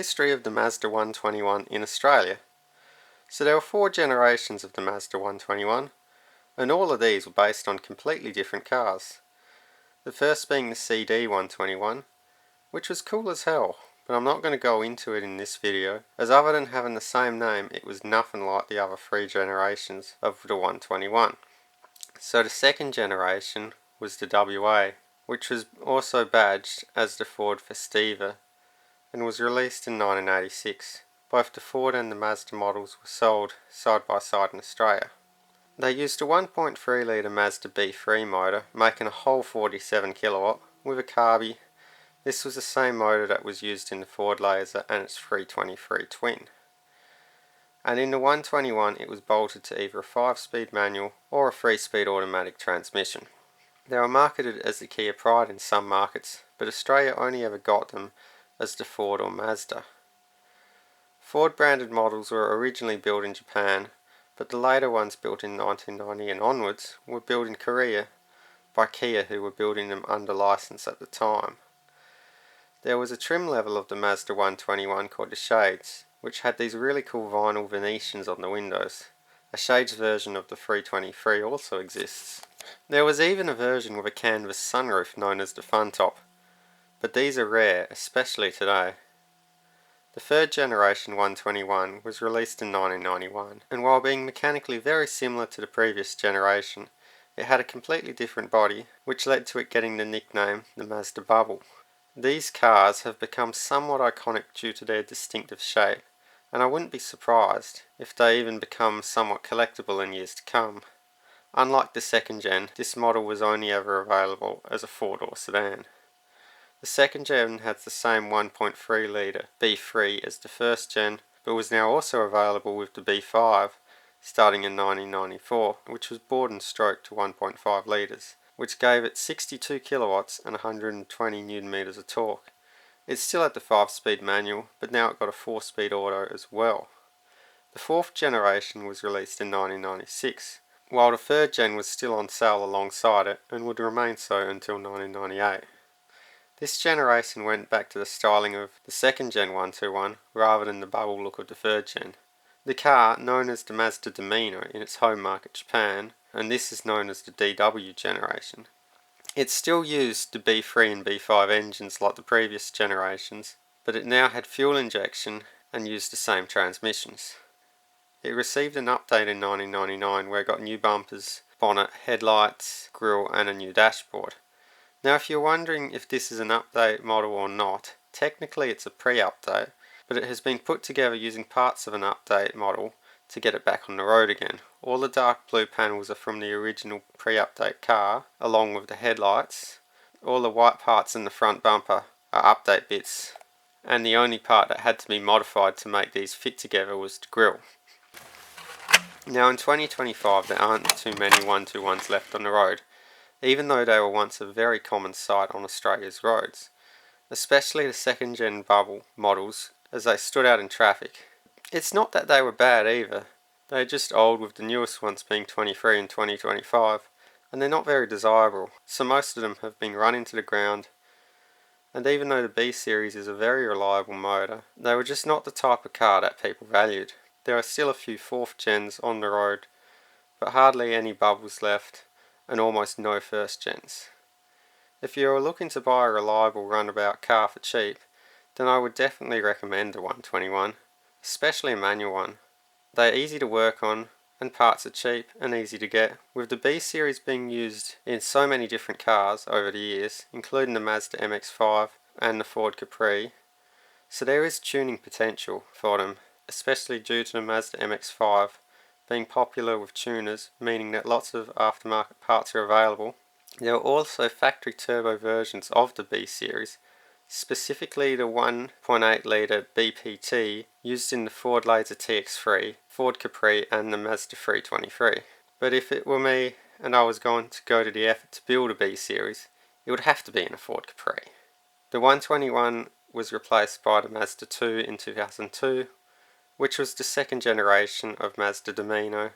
history of the Mazda 121 in Australia. So there were 4 generations of the Mazda 121, and all of these were based on completely different cars. The first being the CD 121, which was cool as hell, but I'm not going to go into it in this video, as other than having the same name, it was nothing like the other 3 generations of the 121. So the second generation was the WA, which was also badged as the Ford Festiva, and was released in 1986. Both the Ford and the Mazda models were sold side by side in Australia. They used a 1.3 litre Mazda B3 motor, making a whole 47 kilowatt, with a carby. This was the same motor that was used in the Ford Laser and its 323 twin. And in the 121 it was bolted to either a 5-speed manual or a 3-speed automatic transmission. They were marketed as the Kia Pride in some markets, but Australia only ever got them as the Ford or Mazda. Ford branded models were originally built in Japan, but the later ones built in 1990 and onwards were built in Korea by Kia, who were building them under license at the time. There was a trim level of the Mazda 121 called the Shades, which had these really cool vinyl Venetians on the windows. A Shades version of the 323 also exists. There was even a version with a canvas sunroof known as the Fun Top, but these are rare, especially today. The third generation 121 was released in 1991, and while being mechanically very similar to the previous generation, it had a completely different body, which led to it getting the nickname the Mazda Bubble. These cars have become somewhat iconic due to their distinctive shape, and I wouldn't be surprised if they even become somewhat collectible in years to come. Unlike the second gen, this model was only ever available as a 4-door sedan. The second gen has the same 1.3 litre B3 as the first gen, but was now also available with the B5 starting in 1994, which was bored and stroked to 1.5 litres, which gave it 62 kilowatts and 120 newton meters of torque. It still had the 5-speed manual, but now it got a 4-speed auto as well. The fourth generation was released in 1996, while the third gen was still on sale alongside it and would remain so until 1998. This generation went back to the styling of the second gen 121 rather than the bubble look of the third gen. The car, known as the Mazda Demino in its home market Japan, and this is known as the DW generation. It still used the B3 and B5 engines like the previous generations, but it now had fuel injection and used the same transmissions. It received an update in 1999 where it got new bumpers, bonnet, headlights, grille and a new dashboard. Now if you're wondering if this is an update model or not, technically it's a pre-update, but it has been put together using parts of an update model to get it back on the road again. All the dark blue panels are from the original pre-update car, along with the headlights. All the white parts in the front bumper are update bits, and the only part that had to be modified to make these fit together was the grille. Now in 2025 there aren't too many 121s left on the road, even though they were once a very common sight on Australia's roads, especially the second gen bubble models as they stood out in traffic. It's not that they were bad either, they're just old, with the newest ones being 23 and 2025, and they're not very desirable, so most of them have been run into the ground, and even though the B series is a very reliable motor, they were just not the type of car that people valued. There are still a few 4th gens on the road, but hardly any bubbles left, and almost no 1st gens. If you are looking to buy a reliable runabout car for cheap, then I would definitely recommend a 121, especially a manual one. They are easy to work on, and parts are cheap and easy to get, with the B series being used in so many different cars over the years, including the Mazda MX-5 and the Ford Capri, so there is tuning potential for them, especially due to the Mazda MX-5 being popular with tuners, meaning that lots of aftermarket parts are available. There are also factory turbo versions of the B series, specifically the 1.8 litre BPT used in the Ford Laser TX3, Ford Capri and the Mazda 323. But if it were me and I was going to go to the effort to build a B series, it would have to be in a Ford Capri. The 121 was replaced by the Mazda 2 in 2002, which was the second generation of Mazda Demino,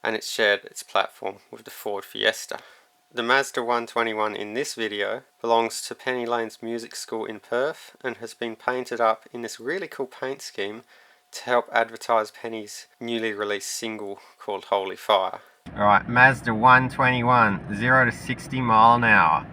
and it shared its platform with the Ford Fiesta. The Mazda 121 in this video belongs to Penny Lane's music school in Perth and has been painted up in this really cool paint scheme to help advertise Penny's newly released single called Holy Fire. Alright, Mazda 121, 0 to 60 mile an hour.